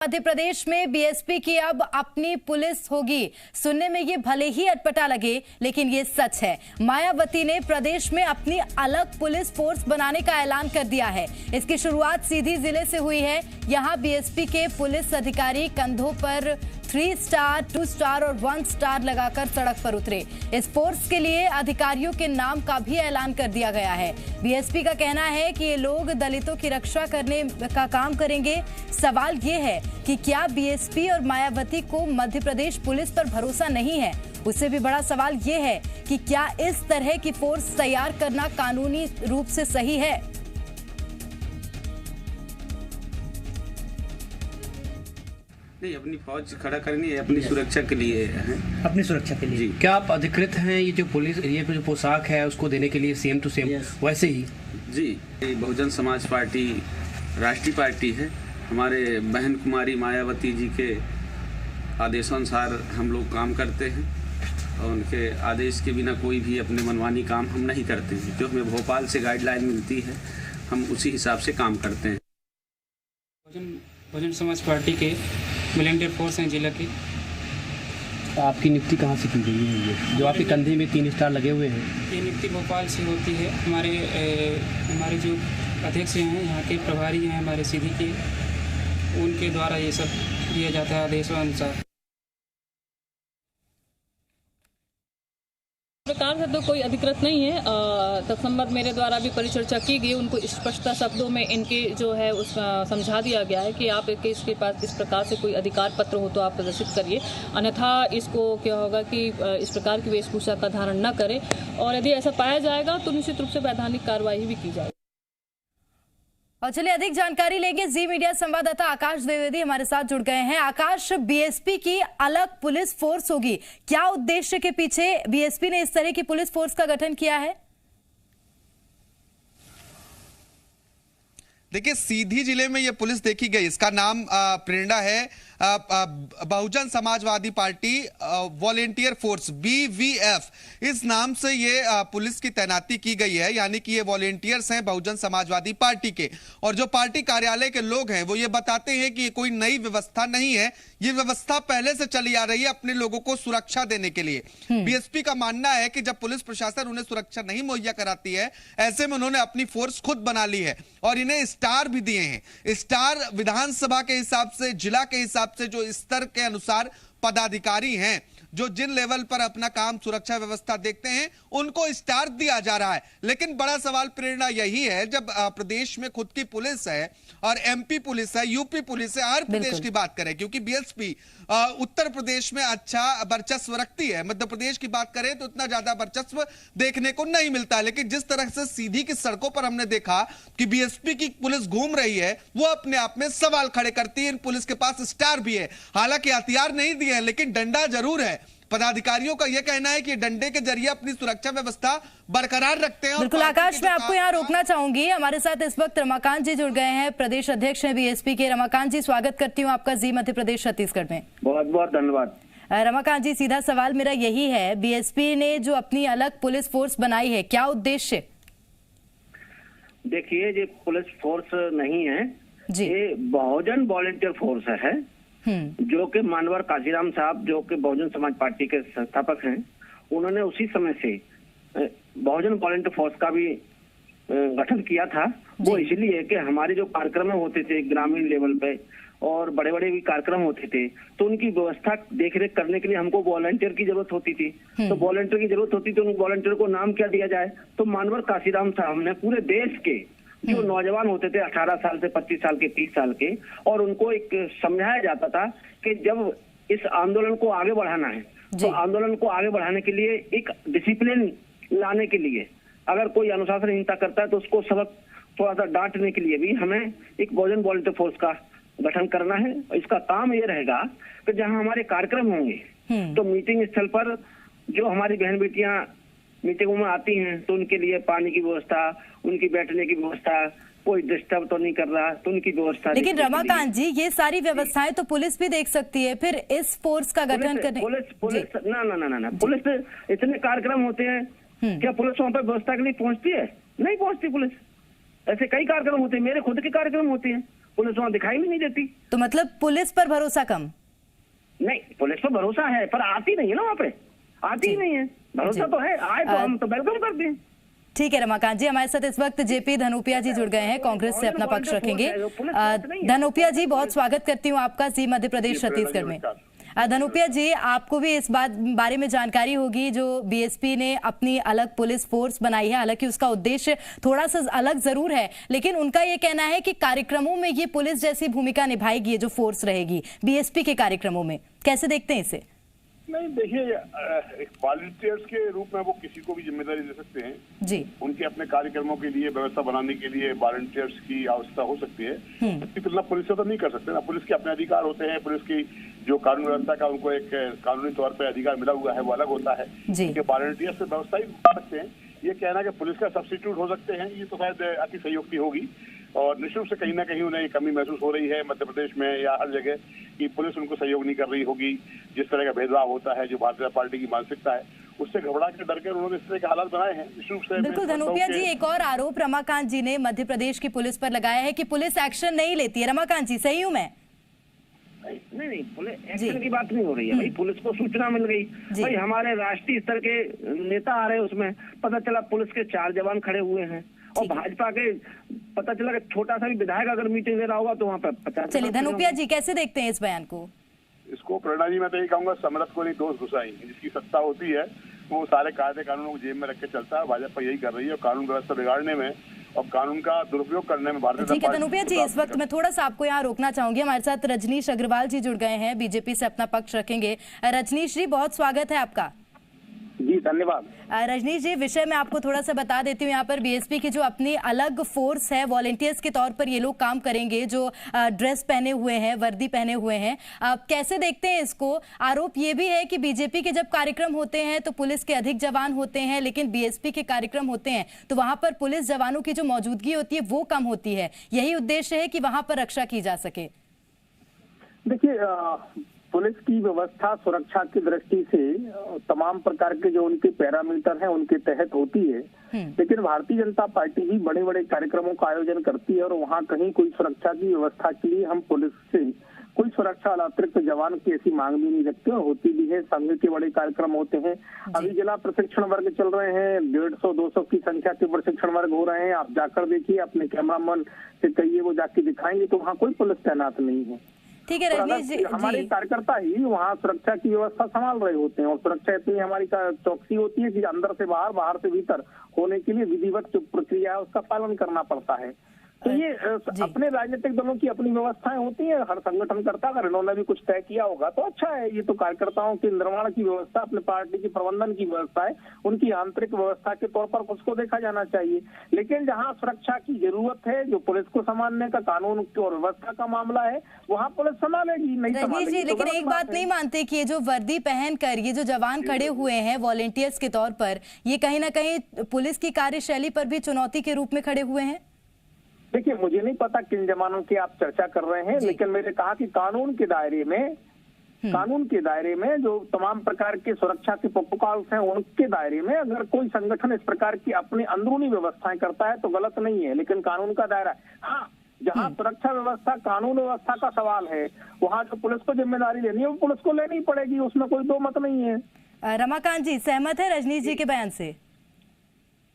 मध्य प्रदेश में बीएसपी की अब अपनी पुलिस होगी। सुनने में ये भले ही अटपटा लगे, लेकिन ये सच है। मायावती ने प्रदेश में अपनी अलग पुलिस फोर्स बनाने का ऐलान कर दिया है। इसकी शुरुआत सीधी जिले से हुई है। यहाँ बीएसपी के पुलिस अधिकारी कंधों पर 3 स्टार, 2 स्टार और 1 स्टार लगाकर सड़क पर उतरे। इस फोर्स के लिए अधिकारियों के नाम का भी ऐलान कर दिया गया है। बीएसपी का कहना है कि ये लोग दलितों की रक्षा करने का काम करेंगे। सवाल ये है कि क्या बीएसपी और मायावती को मध्य प्रदेश पुलिस पर भरोसा नहीं है? उससे भी बड़ा सवाल ये है कि क्या इस तरह की फोर्स तैयार करना कानूनी रूप से सही है? नहीं, अपनी फौज खड़ा करनी है, अपनी सुरक्षा के लिए है। अपनी सुरक्षा के लिए क्या आप अधिकृत हैं? ये जो पुलिस ये जो पोशाक है उसको देने के लिए सेम टू सेम वैसे ही? जी, बहुजन समाज पार्टी राष्ट्रीय पार्टी है। हमारे बहन कुमारी मायावती जी के आदेशानुसार हम लोग काम करते हैं और उनके आदेश के बिना कोई भी अपने मनमानी काम हम नहीं करते हैं। जो हमें भोपाल से गाइडलाइन मिलती है हम उसी हिसाब से काम करते हैं। बहुजन समाज पार्टी के वॉलंटियर फोर्स हैं जिला की। आपकी नियुक्ति कहाँ से की गई है? ये जो आपके कंधे में 3 स्टार लगे हुए हैं, ये नियुक्ति भोपाल से होती है। हमारे जो अध्यक्ष हैं, यहाँ के प्रभारी हैं हमारे सीधी के, उनके द्वारा ये सब दिया जाता है आदेशानुसार। प्रकार से तो कोई अधिकृत नहीं है। तत्संबंध मेरे द्वारा भी परिचर्चा की गई। उनको स्पष्टता शब्दों में इनके जो है उस समझा दिया गया है कि आप इसके पास इस प्रकार से कोई अधिकार पत्र हो तो आप प्रदर्शित करिए, अन्यथा इसको क्या होगा कि इस प्रकार की वेशभूषा का धारण न करें, और यदि ऐसा पाया जाएगा तो निश्चित रूप से वैधानिक कार्रवाई भी की जाएगी। और चलिए अधिक जानकारी लेंगे। जी मीडिया संवाददाता आकाश द्विवेदी हमारे साथ जुड़ गए हैं। आकाश, बीएसपी की अलग पुलिस फोर्स होगी, क्या उद्देश्य के पीछे बीएसपी ने इस तरह की पुलिस फोर्स का गठन किया है? देखिए, सीधी जिले में ये पुलिस देखी गई, इसका नाम प्रेरणा है Bahujan Samajwadi Party Volunteer Force BVF। इस नाम से ये पुलिस की तैनाती की गई है, यानी कि ये वॉलेंटियर्स हैं बहुजन समाजवादी पार्टी के। और जो पार्टी कार्यालय के लोग हैं वो ये बताते हैं कि ये कोई नई व्यवस्था नहीं है, ये व्यवस्था पहले से चली आ रही है अपने लोगों को सुरक्षा देने के लिए। बीएसपी का मानना है कि जब पुलिस प्रशासन उन्हें सुरक्षा नहीं मुहैया कराती है, ऐसे में उन्होंने अपनी फोर्स खुद बना ली है और इन्हें स्टार भी दिए हैं। स्टार विधानसभा के हिसाब से, जिला के हिसाब से, जो स्तर के अनुसार पदाधिकारी हैं, जो जिन लेवल पर अपना काम सुरक्षा व्यवस्था देखते हैं, उनको स्टार दिया जा रहा है। लेकिन बड़ा सवाल प्रेरणा यही है, जब प्रदेश में खुद की पुलिस है और MP पुलिस है, UP पुलिस है, हर प्रदेश की बात करें, क्योंकि बीएसपी उत्तर प्रदेश में अच्छा वर्चस्व रखती है। मध्य प्रदेश की बात करें तो इतना ज्यादा वर्चस्व देखने को नहीं मिलता। लेकिन जिस तरह से सीधी की सड़कों पर हमने देखा कि बीएसपी की पुलिस घूम रही है, वो अपने आप में सवाल खड़े करती है। इन पुलिस के पास स्टार भी है, हालांकि हथियार नहीं दिए हैं, लेकिन डंडा जरूर है। पदाधिकारियों का यह कहना है कि डंडे के जरिए अपनी सुरक्षा व्यवस्था बरकरार रखते हैं। बिल्कुल आकाश, मैं आपको यहाँ रोकना चाहूंगी। हमारे साथ इस वक्त रमाकांत जी जुड़ गए हैं, प्रदेश अध्यक्ष हैं बीएसपी के। रमाकांत जी, स्वागत करती हूँ आपका जी मध्य प्रदेश छत्तीसगढ़ में। बहुत बहुत धन्यवाद। रमाकांत जी, सीधा सवाल मेरा यही है, बीएसपी ने जो अपनी अलग पुलिस फोर्स बनाई है, क्या उद्देश्य? देखिए, ये पुलिस फोर्स नहीं है जी, ये बहुजन वॉलेंटियर फोर्स है, जो कि मानवर काशीराम साहब, जो कि बहुजन समाज पार्टी के संस्थापक हैं, उन्होंने उसी समय से बहुजन वॉलेंटियर फोर्स का भी गठन किया था। वो इसलिए कि हमारे जो कार्यक्रम होते थे ग्रामीण लेवल पे और बड़े बड़े भी कार्यक्रम होते थे, तो उनकी व्यवस्था देखरेख करने के लिए हमको वॉलंटियर की जरूरत होती थी। तो वॉलंटियर की जरूरत होती थी, उन वॉलंटियर को नाम क्या दिया जाए? तो मानवर काशीराम साहब ने पूरे देश के जो नौजवान होते थे 18 साल से 25 साल के, 30 साल के, और उनको एक समझाया जाता था कि जब इस आंदोलन को आगे बढ़ाना है तो आंदोलन को आगे बढ़ाने के लिए एक डिसिप्लिन लाने के लिए, अगर कोई अनुशासनहीनता करता है तो उसको सबक थोड़ा सा डांटने के लिए भी हमें एक बहुजन वॉलंटियर फोर्स का गठन करना है। इसका काम ये रहेगा कि जहां हमारे कार्यक्रम होंगे तो मीटिंग स्थल पर जो हमारी बहन बेटियां मीटिंगों में आती हैं, तो उनके लिए पानी की व्यवस्था, उनकी बैठने की व्यवस्था, कोई डिस्टर्ब तो नहीं कर रहा, तो उनकी व्यवस्था। लेकिन रमाकांत जी, ये सारी व्यवस्थाएं तो पुलिस भी देख सकती है, फिर इस फोर्स का गठन करने? पुलिस ना, पुलिस इतने कार्यक्रम होते हैं, क्या पुलिस वहां पर व्यवस्था के लिए पहुंचती है? नहीं पहुंचती पुलिस। ऐसे कई कार्यक्रम होते हैं, मेरे खुद के कार्यक्रम होते हैं, पुलिस वहां दिखाई भी नहीं देती। तो मतलब पुलिस पर भरोसा कम? नहीं, पुलिस पर भरोसा है पर आती नहीं है ना, वहाँ पे आती ही नहीं है। भरोसा तो है, आए तो हम तो वेलकम करते हैं। ठीक है रमाकांत जी, हमारे साथ इस वक्त जेपी धनोपिया जी जुड़ गए हैं, कांग्रेस से अपना पक्ष रखेंगे। धनोपिया जी, बहुत स्वागत करती हूँ आपका जी मध्य प्रदेश छत्तीसगढ़ में। धनोपिया जी, आपको भी इस बारे में जानकारी होगी, जो बीएसपी ने अपनी अलग पुलिस फोर्स बनाई है, हालांकि उसका उद्देश्य थोड़ा सा अलग जरूर है, लेकिन उनका ये कहना है कि कार्यक्रमों में ये पुलिस जैसी भूमिका निभाएगी, ये जो फोर्स रहेगी बीएसपी के कार्यक्रमों में। कैसे देखते हैं इसे? नहीं, देखिए, एक वॉलंटियर्स के रूप में वो किसी को भी जिम्मेदारी दे सकते हैं जी। उनके अपने कार्यक्रमों के लिए व्यवस्था बनाने के लिए वॉलंटियर्स की आवश्यकता हो सकती है। इसकी तुलना पुलिस से तो नहीं कर सकते ना। पुलिस के अपने अधिकार होते हैं, पुलिस की जो कानून व्यवस्था का उनको एक कानूनी तौर पर अधिकार मिला हुआ है वो अलग होता है। वॉलंटियर्स से व्यवस्था ही बना सकते हैं। ये कहना कि पुलिस का सब्स्टिट्यूट हो सकते हैं, ये तो शायद अति संयुक्ति होगी और निश्चित रूप से कहीं ना कहीं उन्हें कमी महसूस हो रही है मध्य प्रदेश में या हर जगह कि पुलिस उनको सहयोग नहीं कर रही होगी। जिस तरह का भेदभाव होता है, जो भारतीय जनता पार्टी की मानसिकता है, उससे घबरा के डर के उन्होंने इस तरह के हालात बनाए हैं। निश्चित रूप से बिल्कुल धनोपिया जी, एक और आरोप रमाकांत जी ने मध्य प्रदेश की पुलिस पर लगाया है कि पुलिस एक्शन नहीं लेती है। रमाकांत जी, सही हूँ मैं? नहीं, पुलिस एक्शन की बात नहीं हो रही है भाई। पुलिस को सूचना मिल गई भाई, हमारे राष्ट्रीय स्तर के नेता आ रहे हैं, उसमें पता चला पुलिस के 4 जवान खड़े हुए हैं और भाजपा के पता चला कि छोटा सा भी विधायक अगर मीटिंग ले रहा होगा तो वहाँ पे 50। चलिए धनोपिया जी, कैसे देखते हैं इस बयान को? इसको प्रेरणा जी, मैं तो यही कहूंगा, समरथ को नहीं दोष घुसाई। जिसकी सत्ता होती है वो सारे कायदे कानूनों को जेब में रख के चलता है। भाजपा यही कर रही है और कानून व्यवस्था बिगाड़ने में और कानून का दुरुपयोग करने में भारतीय। ठीक है धनोपिया जी, इस वक्त मैं थोड़ा सा आपको यहाँ रोकना चाहूंगी। हमारे साथ रजनीश अग्रवाल जी जुड़ गए हैं, बीजेपी से अपना पक्ष रखेंगे। रजनीश जी, बहुत स्वागत है आपका। जी धन्यवाद। रजनीश जी, विषय मैं आपको थोड़ा सा बता देती हूँ। यहाँ पर बीएसपी की जो अपनी अलग फोर्स है, वॉलंटियर्स के तौर पर ये लोग काम करेंगे, जो ड्रेस पहने हुए हैं, वर्दी पहने हुए हैं। कैसे देखते हैं इसको? आरोप ये भी है कि बीजेपी के जब कार्यक्रम होते हैं तो पुलिस के अधिक जवान होते हैं, लेकिन बीएसपी के कार्यक्रम होते हैं तो वहां पर पुलिस जवानों की जो मौजूदगी होती है वो कम होती है। यही उद्देश्य है कि वहां पर रक्षा की जा सके। देखिए, पुलिस की व्यवस्था सुरक्षा की दृष्टि से तमाम प्रकार के जो उनके पैरामीटर हैं उनके तहत होती है, लेकिन भारतीय जनता पार्टी भी बड़े बड़े कार्यक्रमों का आयोजन करती है और वहाँ कहीं कोई सुरक्षा की व्यवस्था के लिए हम पुलिस से कोई सुरक्षा अतिरिक्त जवान की ऐसी मांग भी नहीं रखते, होती भी है। संघ के बड़े कार्यक्रम होते हैं, अभी जिला प्रशिक्षण वर्ग चल रहे हैं, 150-200 की संख्या के प्रशिक्षण वर्ग हो रहे हैं। आप जाकर देखिए, अपने कैमरामैन से कहिए, वो जाके दिखाएंगे तो वहाँ कोई पुलिस तैनात नहीं है। ठीक है रजनीश जी, हमारे कार्यकर्ता ही वहाँ सुरक्षा की व्यवस्था संभाल रहे होते हैं और सुरक्षा इतनी हमारी चौकसी होती है कि अंदर से बाहर, बाहर से भीतर होने के लिए विधिवत जो प्रक्रिया है उसका पालन करना पड़ता है। तो ये अपने राजनीतिक दलों की अपनी व्यवस्थाएं होती है, हर संगठन करता है। अगर इन्होंने भी कुछ तय किया होगा तो अच्छा है। ये तो कार्यकर्ताओं के निर्माण की व्यवस्था, अपने पार्टी की प्रबंधन की व्यवस्था है, उनकी आंतरिक व्यवस्था के तौर पर उसको देखा जाना चाहिए। लेकिन जहाँ सुरक्षा की जरूरत है, जो पुलिस को संभालने का कानून और व्यवस्था का मामला है, वहाँ पुलिस संभालेगी, नहीं संभालेगी। लेकिन एक बात नहीं मानते कि ये जो वर्दी पहनकर ये जो जवान खड़े हुए हैं वॉलंटियर्स के तौर पर, ये कहीं ना कहीं पुलिस की कार्यशैली पर भी चुनौती के रूप में खड़े हुए हैं? देखिए, मुझे नहीं पता किन जमानों की आप चर्चा कर रहे हैं, लेकिन मैंने कहा कि कानून के दायरे में जो तमाम प्रकार के सुरक्षा के प्रोटोकॉल्स हैं उनके दायरे में अगर कोई संगठन इस प्रकार की अपनी अंदरूनी व्यवस्थाएं करता है तो गलत नहीं है, लेकिन कानून का दायरा है। हाँ, जहाँ सुरक्षा व्यवस्था, कानून व्यवस्था का सवाल है, वहाँ जो पुलिस को जिम्मेदारी लेनी है वो पुलिस को लेनी पड़ेगी, उसमें कोई दो मत नहीं है। रमाकांत जी, सहमत है रजनीश जी के बयान से?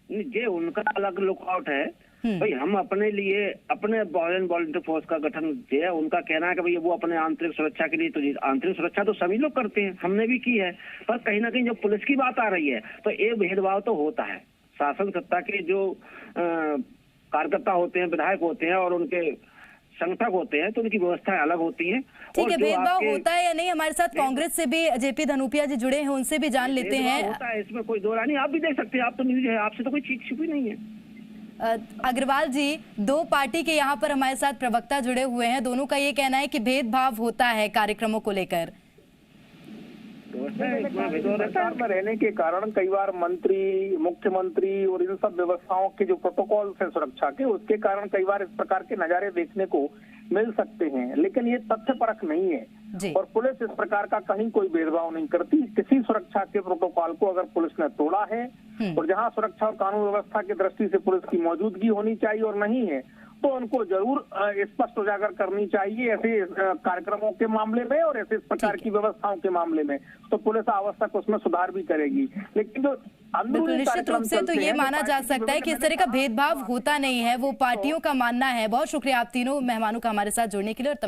ये उनका अलग लुकआउट है भाई। हम अपने लिए अपने वॉलंटियर फोर्स का गठन जो है, उनका कहना है कि भाई वो अपने आंतरिक सुरक्षा के लिए, तो आंतरिक सुरक्षा तो सभी लोग करते हैं, हमने भी की है। पर कहीं ना कहीं जब पुलिस की बात आ रही है तो ये भेदभाव तो होता है। शासन सत्ता के जो कार्यकर्ता होते हैं, विधायक होते हैं और उनके संगठक होते हैं, तो उनकी व्यवस्थाएं अलग होती हैं। ठीक है, भेदभाव होता है या नहीं, हमारे साथ कांग्रेस से भी जेपी धनोपिया जी जुड़े हैं, उनसे भी जान लेते हैं। होता है, इसमें कोई दो राय नहीं। आप भी देख सकते हैं, आप तो न्यूज है, आपसे तो कोई चीज छुपी नहीं है। अग्रवाल जी, दो पार्टी के यहाँ पर हमारे साथ प्रवक्ता जुड़े हुए हैं, दोनों का ये कहना है कि भेदभाव होता है कार्यक्रमों को लेकर। सरकार में रहने के कारण कई बार मंत्री, मुख्यमंत्री और इन सब व्यवस्थाओं के जो प्रोटोकॉल्स हैं सुरक्षा के, उसके कारण कई बार इस प्रकार के नजारे देखने को मिल सकते हैं, लेकिन ये तथ्यपरक नहीं है। और पुलिस इस प्रकार का कहीं कोई भेदभाव नहीं करती। किसी सुरक्षा के प्रोटोकॉल को अगर पुलिस ने तोड़ा है और जहां सुरक्षा और कानून व्यवस्था की दृष्टि से पुलिस की मौजूदगी होनी चाहिए और नहीं है, तो उनको जरूर स्पष्ट उजागर करनी चाहिए ऐसे कार्यक्रमों के मामले में और ऐसे इस प्रकार की व्यवस्थाओं के मामले में, तो पुलिस आवश्यक उसमें सुधार भी करेगी। लेकिन जो बिल्कुल निश्चित रूप से तो ये माना जा सकता है कि इस तरह का भेदभाव होता नहीं है, वो पार्टियों का मानना है। बहुत शुक्रिया आप तीनों मेहमानों का हमारे साथ जुड़ने के लिए। और